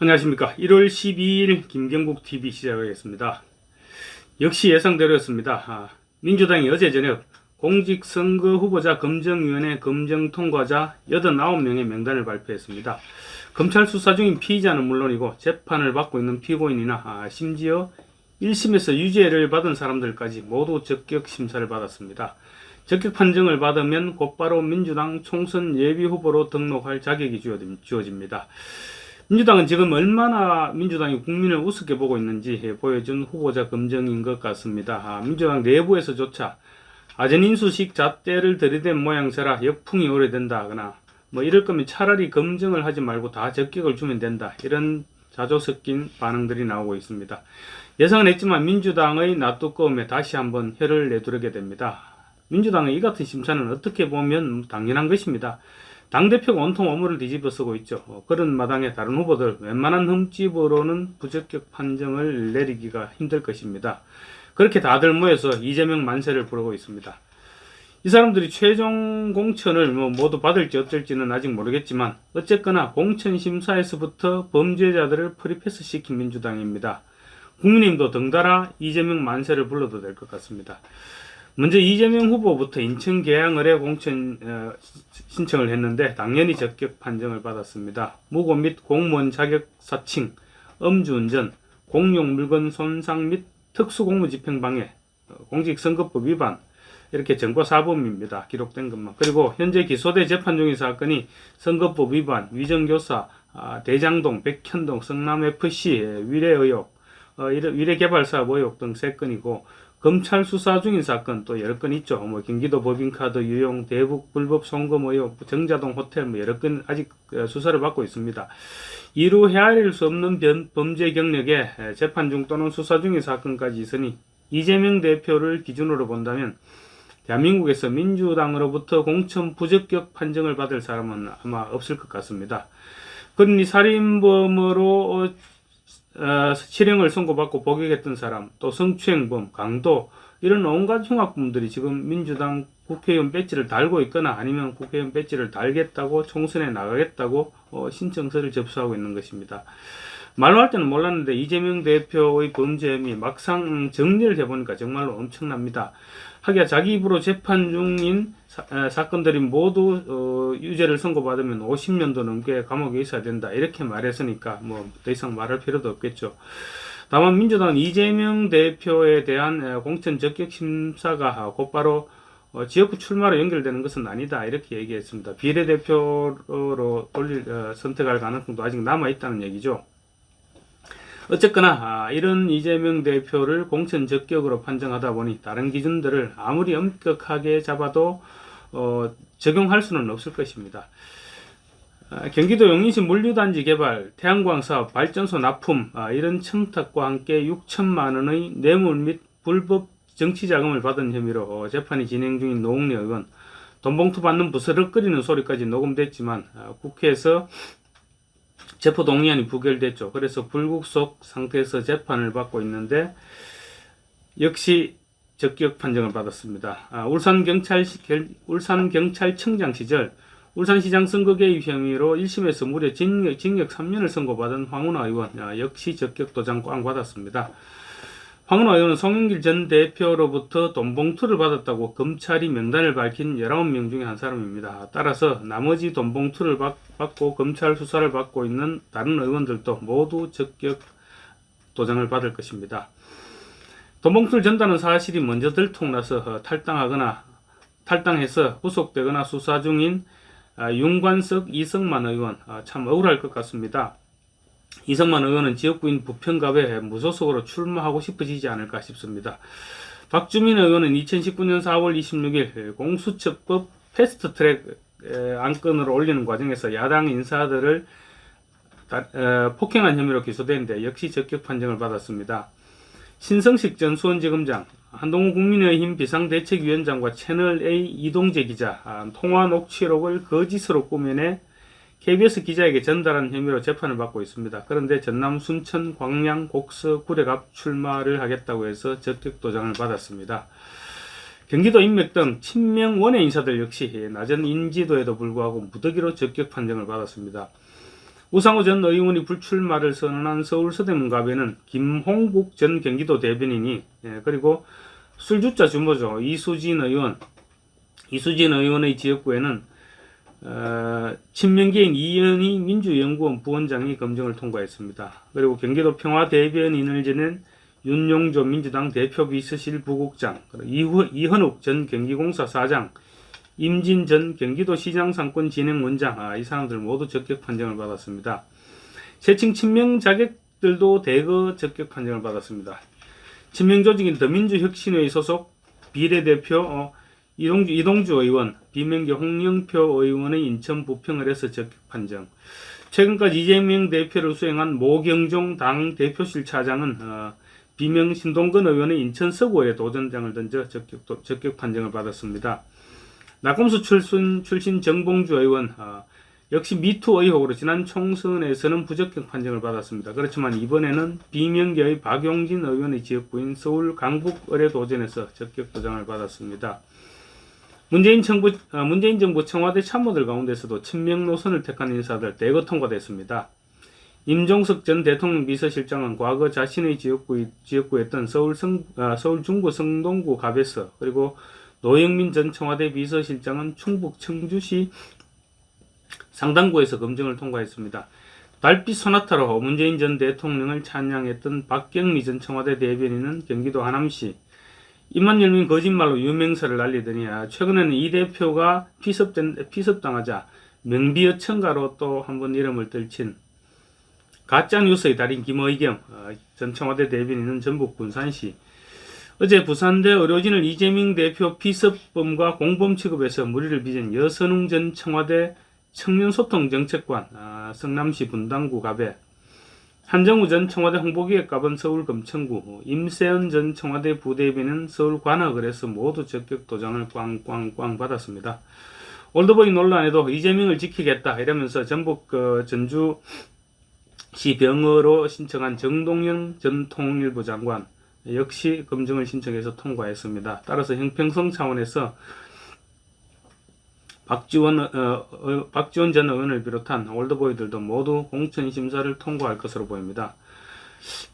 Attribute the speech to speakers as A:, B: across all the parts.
A: 안녕하십니까. 1월 12일 김경국TV 시작하겠습니다. 역시 예상대로였습니다. 민주당이 어제 저녁 공직선거 후보자 검증위원회 검증 통과자 89명의 명단을 발표했습니다. 검찰 수사 중인 피의자는 물론이고 재판을 받고 있는 피고인이나 심지어 1심에서 유죄를 받은 사람들까지 모두 적격 심사를 받았습니다. 적격 판정을 받으면 곧바로 민주당 총선 예비후보로 등록할 자격이 주어집니다. 민주당은 지금 얼마나 민주당이 국민을 우습게 보고 있는지 보여준 후보자 검증인 것 같습니다. 민주당 내부에서조차 아전인수식 잣대를 들이댄 모양새라 역풍이 오래된다거나 이럴 거면 차라리 검증을 하지 말고 다 적격을 주면 된다, 이런 자조 섞인 반응들이 나오고 있습니다. 예상은 했지만 민주당의 놔뚜꺼움에 다시 한번 혀를 내두르게 됩니다. 민주당의 이 같은 심사는 어떻게 보면 당연한 것입니다. 당대표가 온통 오물을 뒤집어 쓰고 있죠. 그런 마당에 다른 후보들 웬만한 흠집으로는 부적격 판정을 내리기가 힘들 것입니다. 그렇게 다들 모여서 이재명 만세를 부르고 있습니다. 이 사람들이 최종 공천을 모두 받을지 어쩔지는 아직 모르겠지만 어쨌거나 공천 심사에서부터 범죄자들을 프리패스 시킨 민주당입니다. 국민의힘도 덩달아 이재명 만세를 불러도 될 것 같습니다. 먼저 이재명 후보부터 인천 계양을해 공천 신청을 했는데 당연히 적격 판정을 받았습니다. 무고 및 공무원 자격 사칭, 음주운전, 공용 물건 손상 및 특수공무집행방해, 공직선거법 위반, 이렇게 전과사범입니다. 기록된 것만. 그리고 현재 기소돼 재판 중인 사건이 선거법 위반, 위정교사, 대장동, 백현동, 성남FC 위례 의혹, 위례개발사업 의혹 등 3건이고 검찰 수사 중인 사건 또 여러 건 있죠. 경기도 법인카드 유용, 대북 불법 송금 의혹, 정자동 호텔 여러 건 아직 수사를 받고 있습니다. 이루 헤아릴 수 없는 범죄 경력에 재판 중 또는 수사 중인 사건까지 있으니 이재명 대표를 기준으로 본다면 대한민국에서 민주당으로부터 공천 부적격 판정을 받을 사람은 아마 없을 것 같습니다. 그러니 살인범으로 실형을 선고받고 복역했던 사람, 또 성추행범, 강도, 이런 온갖 흉악범들이 지금 민주당 국회의원 배지를 달고 있거나 아니면 국회의원 배지를 달겠다고 총선에 나가겠다고 신청서를 접수하고 있는 것입니다. 말로 할 때는 몰랐는데 이재명 대표의 범죄 혐의 막상 정리를 해보니까 정말로 엄청납니다. 하기야 자기 입으로 재판 중인 사건들이 모두 유죄를 선고받으면 50년도 넘게 감옥에 있어야 된다, 이렇게 말했으니까 더 이상 말할 필요도 없겠죠. 다만 민주당은 이재명 대표에 대한 공천 적격 심사가 곧바로 지역구 출마로 연결되는 것은 아니다, 이렇게 얘기했습니다. 비례대표로 선택할 가능성도 아직 남아있다는 얘기죠. 어쨌거나 이런 이재명 대표를 공천 적격으로 판정하다 보니 다른 기준들을 아무리 엄격하게 잡아도 적용할 수는 없을 것입니다. 경기도 용인시 물류단지 개발, 태양광 사업, 발전소 납품, 이런 청탁과 함께 6천만 원의 뇌물 및 불법 정치자금을 받은 혐의로 재판이 진행 중인 노웅래 의원, 돈봉투 받는 부스럭거리는 소리까지 녹음됐지만 국회에서 체포동의안이 부결됐죠. 그래서 불구속 상태에서 재판을 받고 있는데 역시 적격 판정을 받았습니다. 울산경찰청장 시절 울산시장 선거 개입 혐의로 1심에서 무려 징역 3년을 선고받은 황운하 의원, 역시 적격 도장 꽝 받았습니다. 황운하 의원은 송영길 전 대표로부터 돈봉투를 받았다고 검찰이 명단을 밝힌 19명 중에 한 사람입니다. 따라서 나머지 돈봉투를 받고 검찰 수사를 받고 있는 다른 의원들도 모두 적격 도장을 받을 것입니다. 돈봉투를 전다는 사실이 먼저 들통나서 탈당해서 구속되거나 수사 중인 윤관석, 이성만 의원, 참 억울할 것 같습니다. 이성만 의원은 지역구인 부평갑에 무소속으로 출마하고 싶어지지 않을까 싶습니다. 박주민 의원은 2019년 4월 26일 공수처법 패스트트랙 안건으로 올리는 과정에서 야당 인사들을 폭행한 혐의로 기소됐는데 역시 적격 판정을 받았습니다. 신성식 전 수원지검장, 한동훈 국민의힘 비상대책위원장과 채널A 이동재 기자 통화 녹취록을 거짓으로 꾸며내 KBS 기자에게 전달한 혐의로 재판을 받고 있습니다. 그런데 전남, 순천, 광양, 곡서, 구례갑 출마를 하겠다고 해서 적격 도장을 받았습니다. 경기도 인맥 등 친명 원외 인사들 역시 낮은 인지도에도 불구하고 무더기로 적격 판정을 받았습니다. 우상호 전 의원이 불출마를 선언한 서울 서대문갑에는 김홍국 전 경기도 대변인이 그리고 술주자 주모죠. 이수진 의원의 지역구에는 친명계인 이현희 민주연구원 부원장이 검증을 통과했습니다. 그리고 경기도 평화대변인을 지낸 윤용조 민주당 대표비서실 부국장, 이현욱 전 경기공사 사장, 임진 전 경기도시장 상권진흥원장, 이 사람들 모두 적격 판정을 받았습니다. 세칭 친명 자객들도 대거 적격 판정을 받았습니다. 친명 조직인 더민주혁신회 소속 비례대표 이동주 의원, 비명계 홍영표 의원의 인천 부평을 해서 적격 판정. 최근까지 이재명 대표를 수행한 모경종 당 대표실 차장은 비명 신동근 의원의 인천 서구에 도전장을 던져 적격 판정을 받았습니다. 낙검수 출신 정봉주 의원 역시 미투 의혹으로 지난 총선에서는 부적격 판정을 받았습니다. 그렇지만 이번에는 비명계의 박용진 의원의 지역구인 서울 강북 의뢰 도전에서 적격 도장을 받았습니다. 문재인 정부 청와대 참모들 가운데서도 친명 노선을 택한 인사들 대거 통과됐습니다. 임종석 전 대통령 비서실장은 과거 자신의 지역구였던 서울 중구 성동구 갑에서, 그리고 노영민 전 청와대 비서실장은 충북 청주시 상당구에서 검증을 통과했습니다. 달빛 소나타로 문재인 전 대통령을 찬양했던 박경미 전 청와대 대변인은 경기도 하남시, 입만 열면 거짓말로 유명세를 날리더니 최근에는 이 대표가 피습당하자 명비어 청가로 또 한번 이름을 떨친 가짜뉴스의 달인 김의겸 전 청와대 대변인은 전북 군산시, 어제 부산대 의료진을 이재명 대표 피습범과 공범 취급해서 무리를 빚은 여선웅 전 청와대 청년소통정책관 성남시 분당구 갑에, 한정우 전 청와대 홍보기획갑은 서울 금천구, 임세연 전 청와대 부대변인은 서울 관악을 해서 모두 적격 도장을 꽝꽝꽝 받았습니다. 올드보이 논란에도 이재명을 지키겠다 이러면서 전북 전주시 병어로 신청한 정동영 전 통일부 장관 역시 검증을 신청해서 통과했습니다. 따라서 형평성 차원에서 박지원 전 의원을 비롯한 올드보이들도 모두 공천심사를 통과할 것으로 보입니다.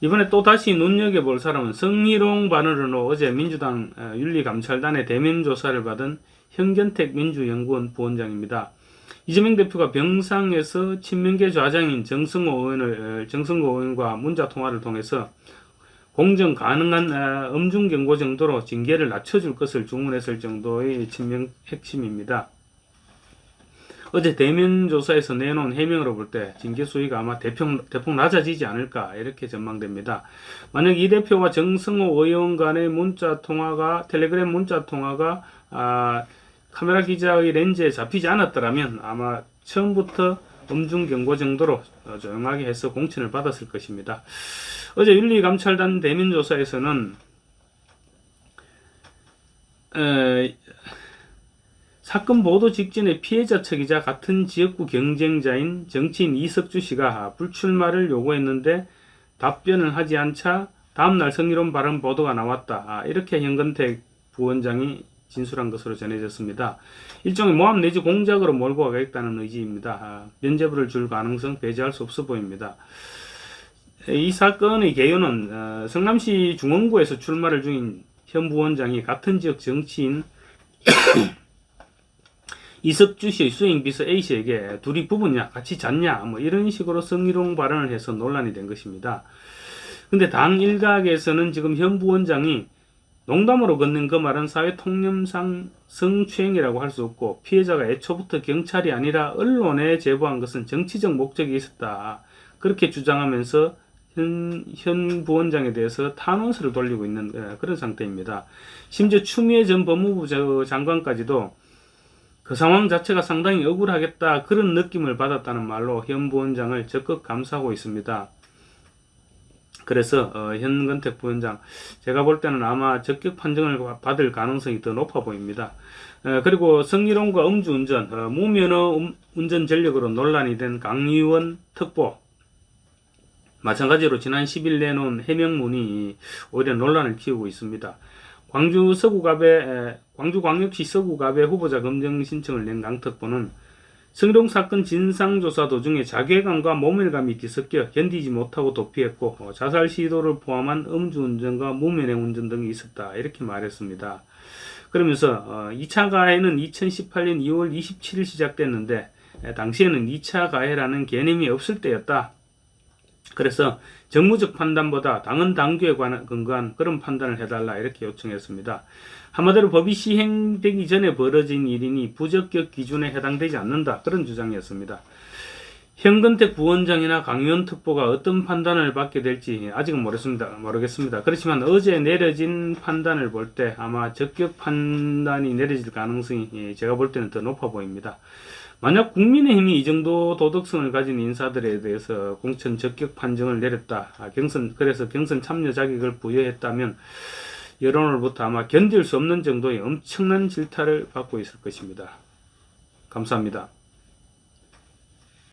A: 이번에 또 다시 눈여겨볼 사람은 성희롱 반응으로 어제 민주당 윤리감찰단의 대면 조사를 받은 현견택 민주연구원 부원장입니다. 이재명 대표가 병상에서 친명계 좌장인 정승호 의원과 문자통화를 통해서 공정 가능한 엄중 경고 정도로 징계를 낮춰줄 것을 주문했을 정도의 친명 핵심입니다. 어제 대면 조사에서 내놓은 해명으로 볼 때 징계 수위가 아마 대폭 낮아지지 않을까 이렇게 전망됩니다. 만약 이 대표와 정승호 의원 간의 텔레그램 문자 통화가 카메라 기자의 렌즈에 잡히지 않았더라면 아마 처음부터 엄중 경고 정도로 조용하게 해서 공천을 받았을 것입니다. 어제 윤리감찰단 대면 조사에서는 사건 보도 직전에 피해자 측이자 같은 지역구 경쟁자인 정치인 이석주 씨가 불출마를 요구했는데 답변을 하지 않자 다음날 성희롱 발언 보도가 나왔다. 이렇게 현근택 부원장이 진술한 것으로 전해졌습니다. 일종의 모함 내지 공작으로 몰고 가겠다는 의지입니다. 면죄부를 줄 가능성 배제할 수 없어 보입니다. 이 사건의 개요는 성남시 중원구에서 출마를 중인 현 부원장이 같은 지역 정치인 이석주 씨의 수행비서 A씨에게 둘이 부부냐 같이 잤냐 이런 식으로 성희롱 발언을 해서 논란이 된 것입니다. 근데 당 일각에서는 지금 현 부원장이 농담으로 건넨 그 말은 사회 통념상 성추행이라고 할 수 없고 피해자가 애초부터 경찰이 아니라 언론에 제보한 것은 정치적 목적이 있었다. 그렇게 주장하면서 현 부원장에 대해서 탄원서를 돌리고 있는 그런 상태입니다. 심지어 추미애 전 법무부 장관까지도 그 상황 자체가 상당히 억울하겠다 그런 느낌을 받았다는 말로 현 부원장을 적극 감싸고 있습니다. 그래서 현근택 부원장 제가 볼 때는 아마 적격 판정을 받을 가능성이 더 높아 보입니다. 그리고 성희롱과 음주운전, 무면허 운전 전력으로 논란이 된 강의원 특보 마찬가지로 지난 10일 내놓은 해명문이 오히려 논란을 키우고 있습니다. 광주광역시 서구갑에 후보자 검증 신청을 낸 강 특보는 성희롱 사건 진상조사 도중에 자괴감과 모멸감이 뒤섞여 견디지 못하고 도피했고 자살 시도를 포함한 음주운전과 무면허 운전 등이 있었다. 이렇게 말했습니다. 그러면서 2차 가해는 2018년 2월 27일 시작됐는데 당시에는 2차 가해라는 개념이 없을 때였다. 그래서 정무적 판단보다 당헌 당규에 근거한 그런 판단을 해달라 이렇게 요청했습니다. 한마디로 법이 시행되기 전에 벌어진 일이니 부적격 기준에 해당되지 않는다. 그런 주장이었습니다. 현근택 부원장이나 강유원 특보가 어떤 판단을 받게 될지 아직은 모르겠습니다. 그렇지만 어제 내려진 판단을 볼 때 아마 적격 판단이 내려질 가능성이 제가 볼 때는 더 높아 보입니다. 만약 국민의힘이 이 정도 도덕성을 가진 인사들에 대해서 공천 적격 판정을 내렸다. 그래서 경선 참여 자격을 부여했다면 여론으로부터 아마 견딜 수 없는 정도의 엄청난 질타를 받고 있을 것입니다. 감사합니다.